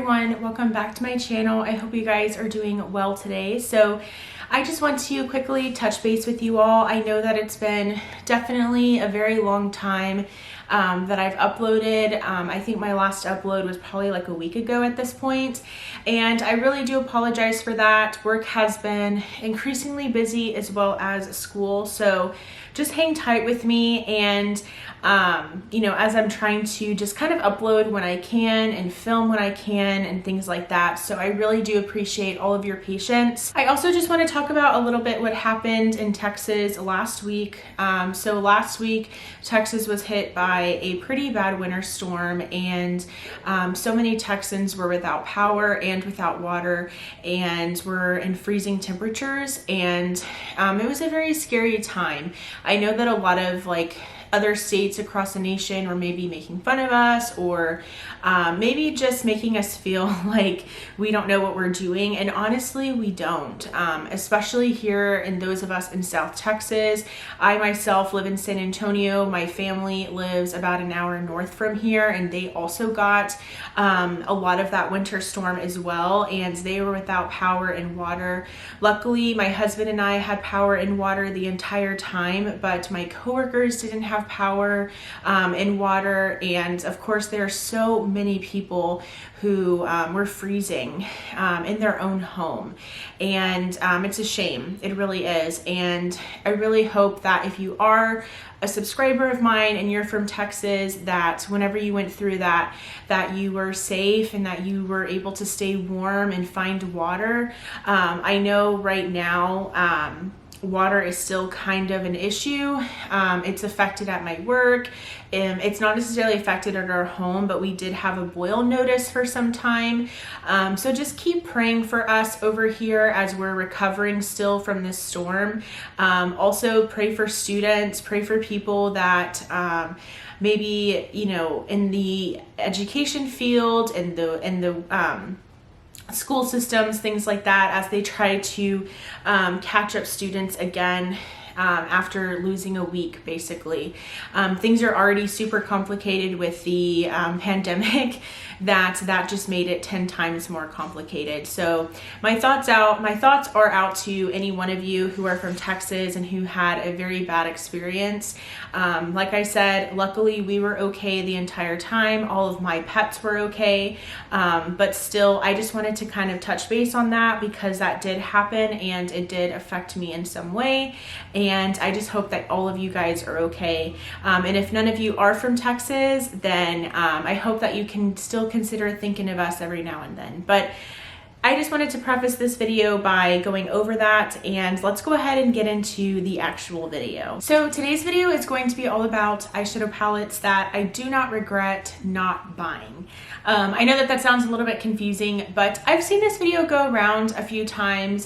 everyone, welcome back to my channel. I hope you guys are doing well today. So I just want to quickly touch base with you all. I know that it's been definitely a very long time that I've uploaded. I think my last upload was probably like a week ago at this point, and I really do apologize for that. Work has been increasingly busy as well as school, so just hang tight with me, and you know, as I'm trying to just kind of upload when I can and film when I can and things like that. So I really do appreciate all of your patience. I also just want to talk about a little bit what happened in Texas last week. So last week, Texas was hit by a pretty bad winter storm, and so many Texans were without power and without water and were in freezing temperatures, and it was a very scary time. I know that a lot of other states across the nation were maybe making fun of us, or maybe just making us feel like we don't know what we're doing, and honestly we don't, especially here in those of us in South Texas. I myself live in San Antonio. My family lives about an hour north from here, and they also got a lot of that winter storm as well, and they were without power and water. Luckily my husband and I had power and water the entire time, but my coworkers didn't have power and water, and of course there are so many people who were freezing in their own home, and it's a shame. It really is. And I really hope that if you are a subscriber of mine and you're from Texas, that whenever you went through that you were safe and that you were able to stay warm and find water. I know right now water is still kind of an issue. It's affected at my work. It's not necessarily affected at our home, but we did have a boil notice for some time. So just keep praying for us over here as we're recovering still from this storm. Also pray for students, pray for people that maybe, you know, in the education field and the school systems, things like that, as they try to catch up students again after losing a week, basically. Things are already super complicated with the pandemic. That just made it 10 times more complicated. So my thoughts are out to any one of you who are from Texas and who had a very bad experience. Like I said, luckily we were okay the entire time. All of my pets were okay, but still I just wanted to kind of touch base on that because that did happen and it did affect me in some way, and I just hope that all of you guys are okay. And if none of you are from Texas, then I hope that you can still consider thinking of us every now and then. But I just wanted to preface this video by going over that, and let's go ahead and get into the actual video. So today's video is going to be all about eyeshadow palettes that I do not regret not buying. I know that sounds a little bit confusing, but I've seen this video go around a few times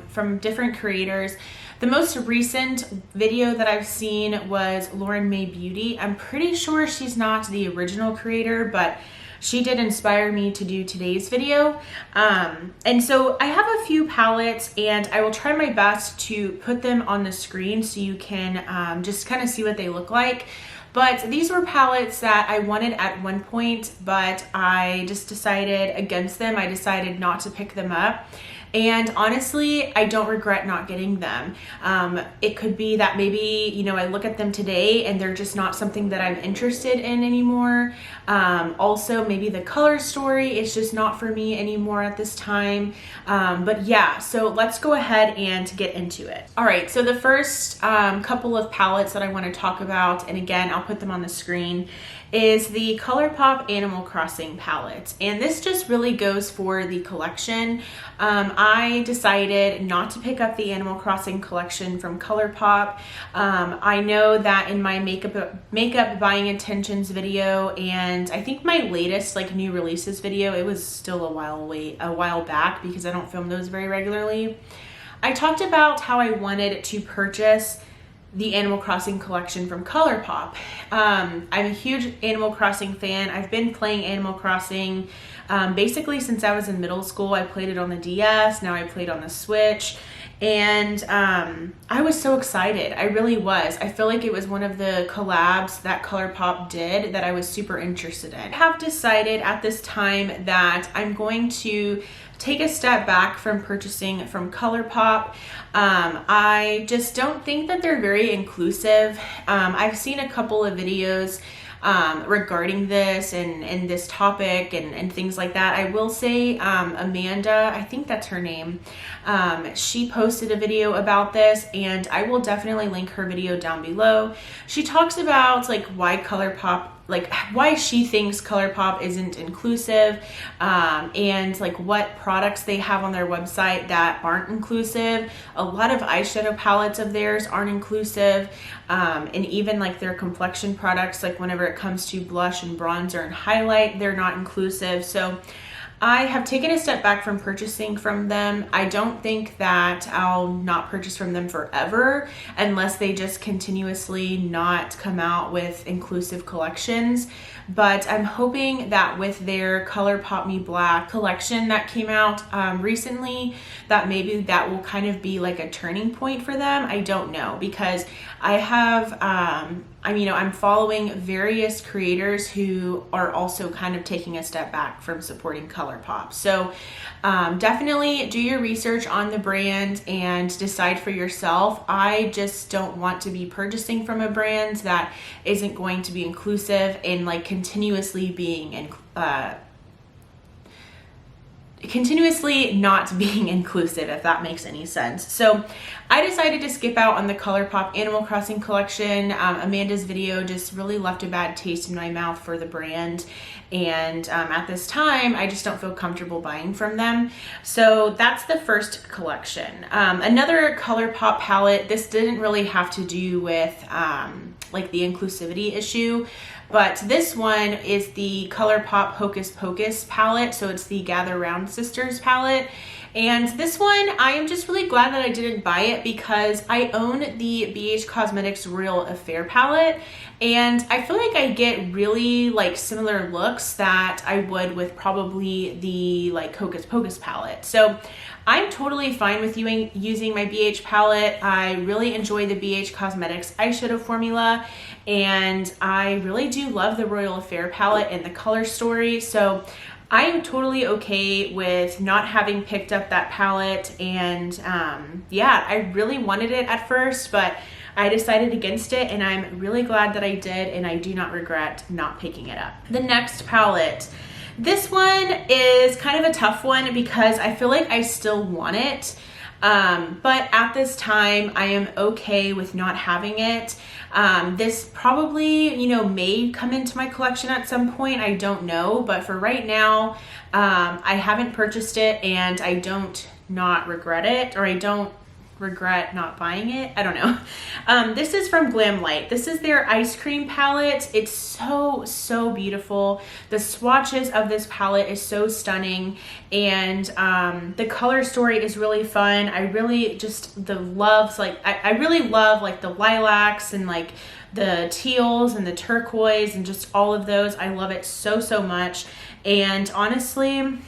from different creators. The most recent video that I've seen was Lauren May Beauty. I'm pretty sure she's not the original creator, but she did inspire me to do today's video. And so I have a few palettes, and I will try my best to put them on the screen so you can just kind of see what they look like. But these were palettes that I wanted at one point, but I just decided against them. I decided not to pick them up. And honestly, I don't regret not getting them. It could be that maybe, you know, I look at them today and they're just not something that I'm interested in anymore. Also, maybe the color story is just not for me anymore at this time. But yeah, so let's go ahead and get into it. All right, so the first couple of palettes that I want to talk about, and again, I'll put them on the screen, is the Colourpop Animal Crossing palette. And this just really goes for the collection. I decided not to pick up the Animal Crossing collection from Colourpop. I know that in my makeup buying intentions video, and I think my latest new releases video, it was still a while back because I don't film those very regularly, I talked about how I wanted to purchase the Animal Crossing collection from Colourpop. I'm a huge Animal Crossing fan. I've been playing Animal Crossing basically since I was in middle school. I played it on the DS, now I played on the Switch, and I was so excited. I really was. I feel like it was one of the collabs that Colourpop did that I was super interested in. I have decided at this time that I'm going to take a step back from purchasing from Colourpop. I just don't think that they're very inclusive. I've seen a couple of videos regarding this and this topic and things like that. I will say Amanda, I think that's her name, she posted a video about this, and I will definitely link her video down below. She talks about like why Colourpop, like why she thinks Colourpop isn't inclusive, and like what products they have on their website that aren't inclusive. A lot of eyeshadow palettes of theirs aren't inclusive, and even like their complexion products, like whenever it comes to blush and bronzer and highlight, they're not inclusive. So I have taken a step back from purchasing from them. I don't think that I'll not purchase from them forever unless they just continuously not come out with inclusive collections. But I'm hoping that with their Colourpop Me Black collection that came out recently, that maybe that will kind of be like a turning point for them. I don't know, because I have, I'm following various creators who are also kind of taking a step back from supporting Colourpop. So definitely do your research on the brand and decide for yourself. I just don't want to be purchasing from a brand that isn't going to be inclusive and like continuously not being inclusive, if that makes any sense. So I decided to skip out on the Colourpop Animal Crossing collection. Amanda's video just really left a bad taste in my mouth for the brand, and at this time I just don't feel comfortable buying from them. So that's the first collection. Another Colourpop palette, this didn't really have to do with like the inclusivity issue, but this one is the Colourpop Hocus Pocus palette. So it's the Gather Round Sisters palette. And this one, I am just really glad that I didn't buy it because I own the BH Cosmetics Royal Affair palette, and I feel like I get really like similar looks that I would with probably the like Hocus Pocus palette. So I'm totally fine with using my BH palette. I really enjoy the BH Cosmetics eyeshadow formula, and I really do love the Royal Affair palette and the color story. So I am totally okay with not having picked up that palette, and yeah, I really wanted it at first, but I decided against it, and I'm really glad that I did, and I do not regret not picking it up. The next palette, this one is kind of a tough one because I feel like I still want it, but at this time I am okay with not having it. This probably, may come into my collection at some point. I don't know, but for right now, I haven't purchased it, and I don't not regret it, or I don't regret not buying it. I don't know. This is from Glam Light. This is their ice cream palette. It's so beautiful. The swatches of this palette is so stunning, and the color story is really fun. I really just I really love like the lilacs and like the teals and the turquoise and just all of those. I love it so much, and honestly,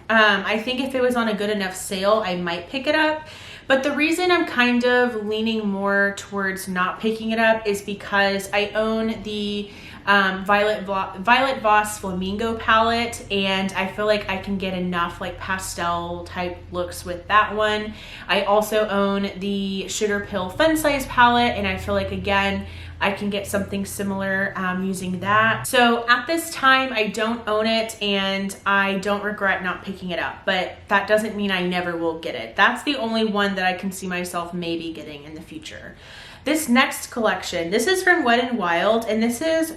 I think if it was on a good enough sale, I might pick it up. But the reason I'm kind of leaning more towards not picking it up is because I own the Violet Voss Flamingo palette, and I feel like I can get enough like pastel type looks with that one. I also own the Sugar Pill Fun Size palette, and I feel like, again, I can get something similar using that. So at this time, I don't own it, and I don't regret not picking it up, but that doesn't mean I never will get it. That's the only one that I can see myself maybe getting in the future. This next collection, this is from Wet n Wild, and this is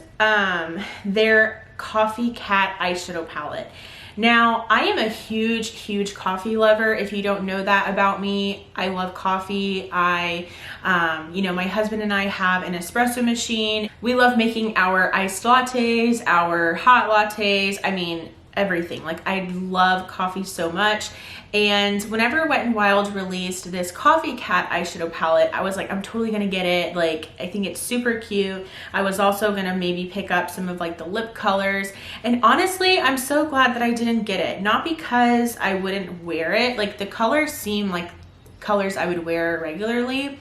their Coffee Cat eyeshadow palette. Now, I am a huge coffee lover. If you don't know that about me, I love coffee. My husband and I have an espresso machine. We love making our iced lattes, our hot lattes. I mean, everything. Like, I love coffee so much. And whenever Wet n Wild released this Coffee Cat eyeshadow palette, I was like, I'm totally gonna get it. Like, I think it's super cute. I was also gonna maybe pick up some of like the lip colors. And honestly, I'm so glad that I didn't get it. Not because I wouldn't wear it. Like, the colors seem like colors I would wear regularly.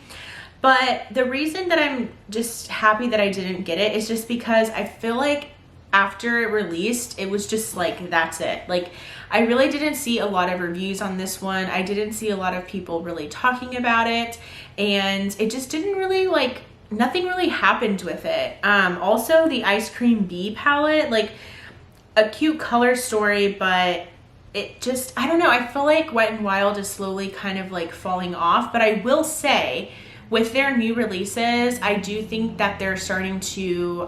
But the reason that I'm just happy that I didn't get it is just because I feel like after it released, it was just like, that's it. Like, I really didn't see a lot of reviews on this one. I didn't see a lot of people really talking about it, and it just didn't really, like, nothing really happened with it. Also, the Ice Cream Bee palette, like, a cute color story, but it just, I don't know, I feel like Wet n Wild is slowly kind of like falling off. But I will say, with their new releases, I do think that they're starting to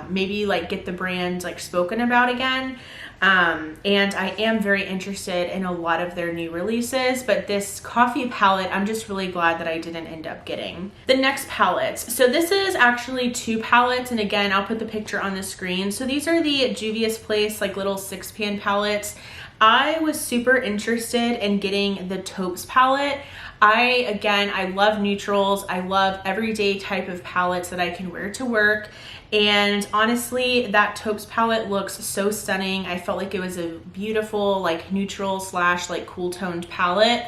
maybe like get the brand like spoken about again. And I am very interested in a lot of their new releases, but this coffee palette, I'm just really glad that I didn't end up getting. The next palettes. So this is actually 2 palettes, and again, I'll put the picture on the screen. So these are the Juvia's Place like little 6-pan palettes. I was super interested in getting the Taupes palette. I love neutrals. I love everyday type of palettes that I can wear to work. And honestly, that Taupes palette looks so stunning. I felt like it was a beautiful like neutral slash like cool toned palette.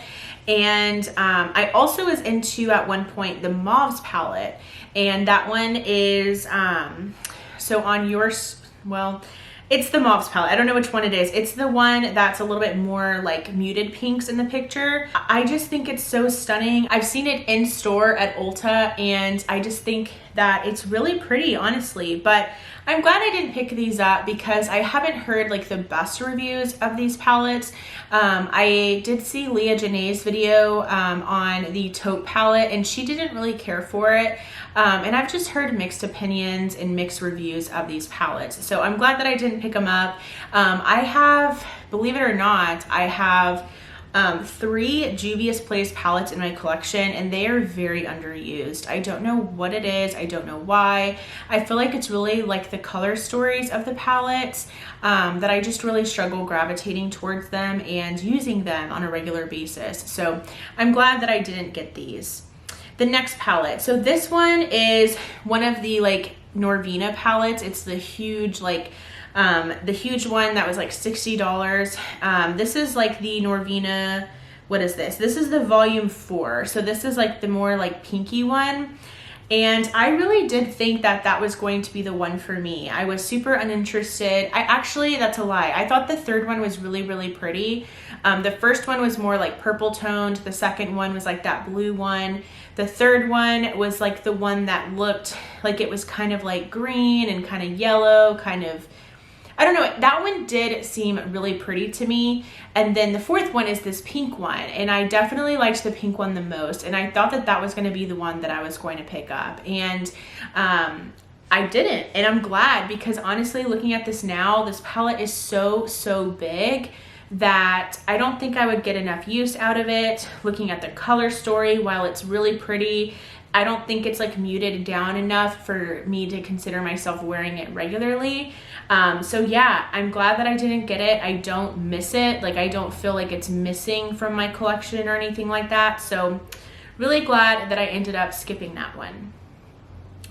And I also was into at one point the Mauves palette. And that one is, so on yours, well, it's the Mauves palette. I don't know which one it is. It's the one that's a little bit more like muted pinks in the picture. I just think it's so stunning. I've seen it in store at Ulta, and I just think that it's really pretty, honestly. But I'm glad I didn't pick these up because I haven't heard like the best reviews of these palettes. I did see Leah Janae's video on the Taupe palette, and she didn't really care for it. And I've just heard mixed opinions and mixed reviews of these palettes. So I'm glad that I didn't pick them up. I have, believe it or not, I have 3 Juvia's Place palettes in my collection, and they are very underused. I don't know what it is. I don't know why. I feel like it's really like the color stories of the palettes that I just really struggle gravitating towards them and using them on a regular basis. So I'm glad that I didn't get these. The next palette. So this one is one of the like Norvina palettes. It's the huge like the huge one that was like $60. This is like the Norvina, what is this? This is the volume 4. So this is like the more like pinky one. And I really did think that that was going to be the one for me. I was super uninterested. That's a lie. I thought the third one was really, really pretty. The first one was more like purple toned. The second one was like that blue one. The third one was like the one that looked like it was kind of like green and kind of yellow, kind of, I don't know, that one did seem really pretty to me. And then the fourth one is this pink one, and I definitely liked the pink one the most, and I thought that that was going to be the one that I was going to pick up. And I didn't, and I'm glad, because honestly, looking at this now, this palette is so big that I don't think I would get enough use out of it. Looking at the color story, while it's really pretty, I don't think it's like muted down enough for me to consider myself wearing it regularly. So yeah, I'm glad that I didn't get it. I don't miss it. Like, I don't feel like it's missing from my collection or anything like that. So really glad that I ended up skipping that one.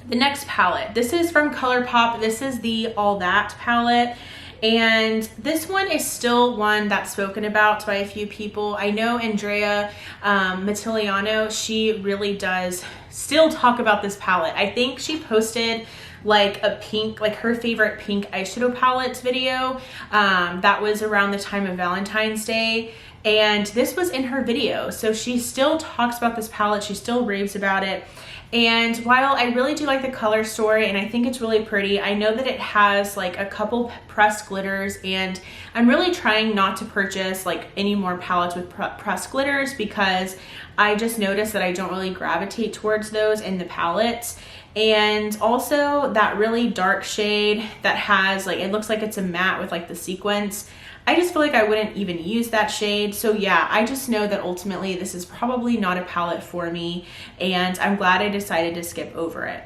The next palette, this is from Colourpop. This is the All That palette. And this one is still one that's spoken about by a few people. I know Andrea Mattiliano, she really does still talk about this palette. I think she posted like a pink, like her favorite pink eyeshadow palettes video. That was around the time of Valentine's Day. And this was in her video. So she still talks about this palette. She still raves about it. And while I really do like the color story and I think it's really pretty, I know that it has like a couple pressed glitters, and I'm really trying not to purchase like any more palettes with pressed glitters, because I just noticed that I don't really gravitate towards those in the palettes. And also that really dark shade that has like, it looks like it's a matte with like the sequins. I just feel like I wouldn't even use that shade. So yeah, I just know that ultimately this is probably not a palette for me, and I'm glad I decided to skip over it.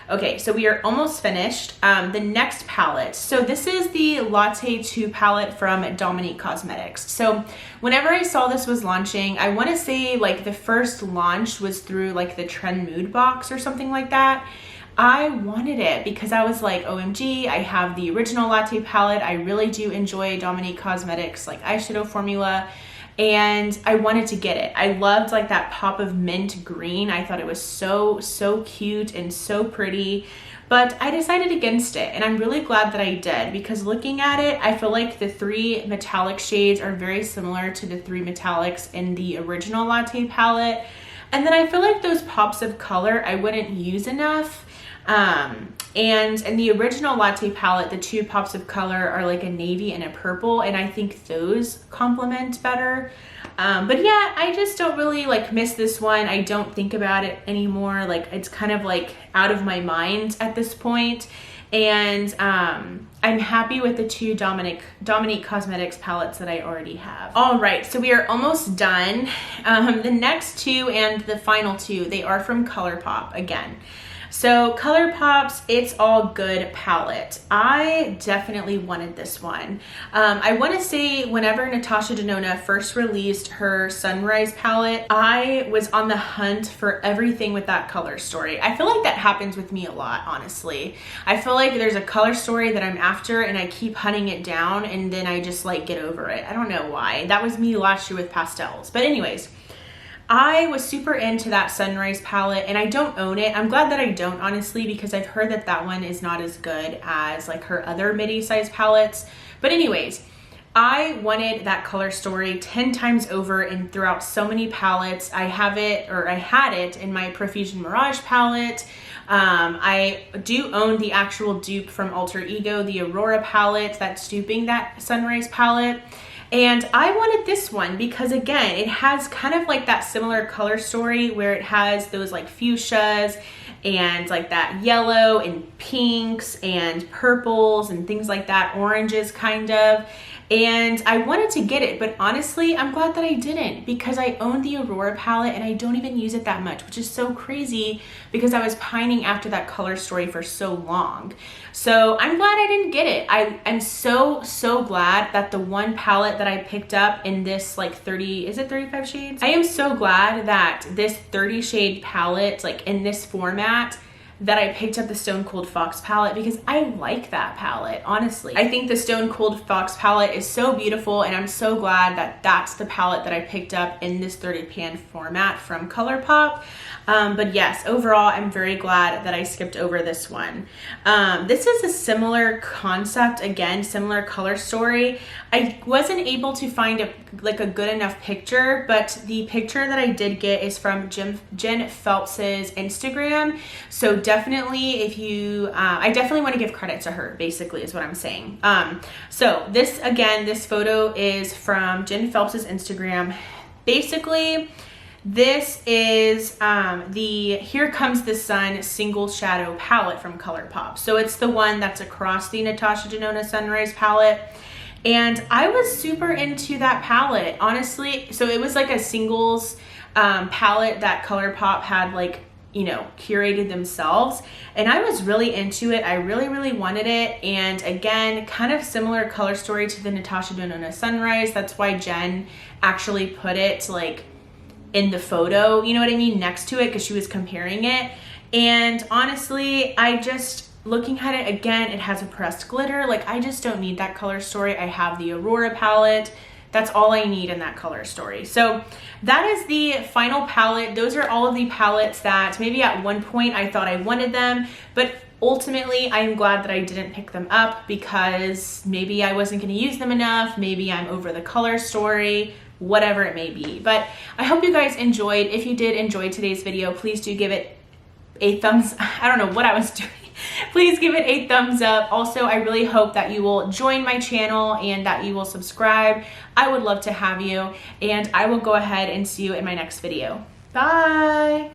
Okay, so we are almost finished. The next palette. So this is the Latte 2 palette from Dominique Cosmetics. So whenever I saw this was launching, I want to say like the first launch was through like the Trend Mood box or something like that. I wanted it because I was like, OMG, I have the original Latte palette. I really do enjoy Dominique Cosmetics like eyeshadow formula. And I wanted to get it. I loved like that pop of mint green. I thought it was so cute and so pretty, but I decided against it, and I'm really glad that I did, because looking at it, I feel like the 3 metallic shades are very similar to the 3 metallics in the original Latte palette. And then I feel like those pops of color I wouldn't use enough. And in the original Latte palette, the 2 pops of color are like a navy and a purple, and I think those complement better. But yeah, I just don't really like miss this one. I don't think about it anymore. Like it's kind of like out of my mind at this point. And I'm happy with the 2 Dominique Cosmetics palettes that I already have. All right, so we are almost done. The next 2 and the final 2, they are from Colourpop again. So Colourpop's It's All Good palette. I definitely wanted this one. I want to say whenever Natasha Denona first released her Sunrise palette, I was on the hunt for everything with that color story. I feel like that happens with me a lot, honestly. I feel like there's a color story that I'm after and I keep hunting it down, and then I just like get over it. I don't know why. That was me last year with pastels. But anyways, I was super into that Sunrise palette, and I don't own it. I'm glad that I don't, honestly, because I've heard that that one is not as good as like her other midi-size palettes. But anyways, I wanted that color story 10 times over and throughout so many palettes. I have it, or I had it in my Profusion Mirage palette. I do own the actual dupe from Alter Ego, the Aurora palette that's duping that Sunrise palette. And I wanted this one because, again, it has kind of like that similar color story where it has those like fuchsias and like that yellow and pinks and purples and things like that, oranges kind of. And I wanted to get it, but honestly, I'm glad that I didn't, because I own the Aurora palette and I don't even use it that much, which is so crazy because I was pining after that color story for so long. So I'm glad I didn't get it. I'm so glad that the one palette that I picked up in this like 30, is it 35 shades? I am so glad that this 30 shade palette, like in this format, that I picked up the Stone Cold Fox palette, because I like that palette, honestly. I think the Stone Cold Fox palette is so beautiful, and I'm so glad that that's the palette that I picked up in this 30 pan format from Colourpop. But yes, overall, I'm very glad that I skipped over this one. This is a similar concept, again, similar color story. I wasn't able to find a good enough picture, but the picture that I did get is from Jen Phelps's Instagram. So definitely, if you, I definitely want to give credit to her, basically, is what I'm saying. So this, again, this photo is from Jen Phelps's Instagram. Basically, this is the Here Comes the Sun single shadow palette from Colourpop. So it's the one that's across the Natasha Denona Sunrise palette. And I was super into that palette, honestly. So it was like a singles palette that Colourpop had like, you know, curated themselves. And I was really into it. I really wanted it. And again, kind of similar color story to the Natasha Denona Sunrise. That's why Jen actually put it like in the photo, you know what I mean, next to it, because she was comparing it. And honestly, I just, looking at it again, it has a pressed glitter. Like, I just don't need that color story. I have the Aurora palette. That's all I need in that color story. So that is the final palette. Those are all of the palettes that maybe at one point I thought I wanted them, but ultimately I am glad that I didn't pick them up, because maybe I wasn't going to use them enough. Maybe I'm over the color story, whatever it may be. But I hope you guys enjoyed. If you did enjoy today's video, please do give it a thumbs. I don't know what I was doing. Please give it a thumbs up. Also, I really hope that you will join my channel and that you will subscribe. I would love to have you, and I will go ahead and see you in my next video. Bye.